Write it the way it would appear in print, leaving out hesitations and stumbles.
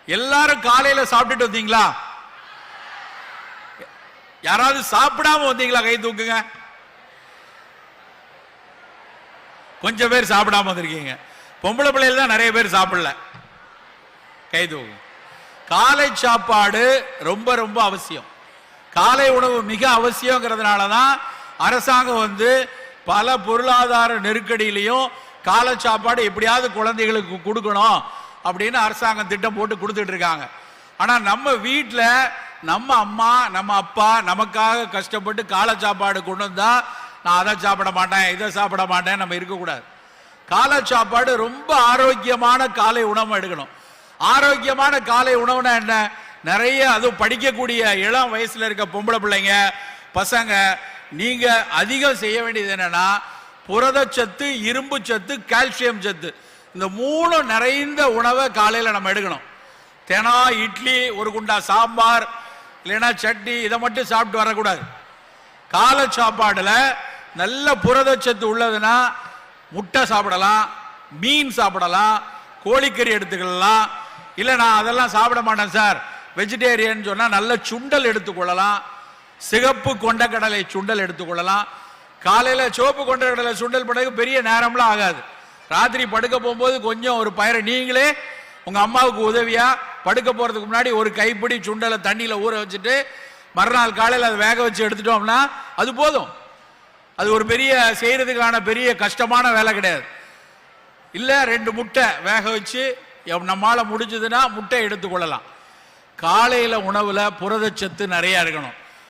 எல்லாரும் காலையில சாப்பிட்டுட்டு வந்தீங்களா? யாராவது சாப்பிடாம வந்தீங்களா? கை தூக்குங்க. கொஞ்சம் பேர் சாப்பிடாம வந்திருக்கீங்க. பொம்பளை பிள்ளைகள் தான் நிறைய பேர் சாப்பிடல. கை தூக்கு. காலை சாப்பாடு ரொம்ப ரொம்ப அவசியம். காலை உணவு மிக அவசியங்கிறதுனால தான் அரசாங்கம் பல பொருளாதார நெருக்கடியிலையும் காலை சாப்பாடு எப்படியாவது குழந்தைகளுக்கு கொடுக்கணும் அப்படின்னு அரசாங்கம் திட்டம் போட்டு கொடுத்துட்டு இருக்காங்க. ஆனா நம்ம வீட்டில் நம்ம அம்மா நம்ம அப்பா நமக்காக கஷ்டப்பட்டு காலை சாப்பாடு கொண்டு வந்தா நான் அதை சாப்பிட மாட்டேன் இதை சாப்பிட மாட்டேன் நம்ம இருக்கக்கூடாது. காலை சாப்பாடு ரொம்ப ஆரோக்கியமான காலை உணவு எடுக்கணும். ஆரோக்கியமான காலை உணவுனா என்ன? நிறைய அதுவும் படிக்கக்கூடிய இளம் வயசுல இருக்க பொம்பளை பிள்ளைங்க பசங்க நீங்க அதிகம் செய்ய வேண்டியது என்னன்னா புரதச்சத்து, இரும்பு சத்து, கால்சியம் சத்து, இந்த மூணு நிறைந்த உணவை காலையில நம்ம எடுக்கணும். தினம் இட்லி, ஒரு குண்டா சாம்பார், இல்லைன்னா சட்னி, இதை மட்டும் சாப்பிட்டு வரக்கூடாது. காலை சாப்பாடுல நல்ல புரதச்சத்து உள்ளதுன்னா முட்டை சாப்பிடலாம், மீன் சாப்பிடலாம், கோழிக்கறி எடுத்துக்கலாம். இல்லை நான் அதெல்லாம் சாப்பிட மாட்டேன் சார் வெஜிடேரியன் சொன்னா நல்ல சுண்டல் எடுத்துக்கொள்ளலாம். சிகப்பு கொண்டக்கடலை சுண்டல் எடுத்துக்கொள்ளலாம். காலையில சிவப்பு கொண்டக்கடலை சுண்டல் பண்ணது பெரிய நேரம்லாம் ஆகாது. ராத்திரி படுக்க போகும்போது கொஞ்சம் ஒரு பயிரை நீங்களே உங்க அம்மாவுக்கு உதவியா படுக்க போறதுக்கு முன்னாடி ஒரு கைப்பிடி சுண்டலை தண்ணியில ஊற வச்சுட்டு மறுநாள் காலையில் அதை வேக வச்சு எடுத்துட்டோம்னா அது போதும். அது ஒரு பெரிய செய்யறதுக்கான பெரிய கஷ்டமான வேலை கிடையாது. இல்ல 2 முட்டை வேக வச்சு நம்மால முடிஞ்சதுன்னா முட்டை எடுத்துக்கொள்ளலாம். காலையில உணவுல புரதச்சத்து நிறைய இருக்கணும்.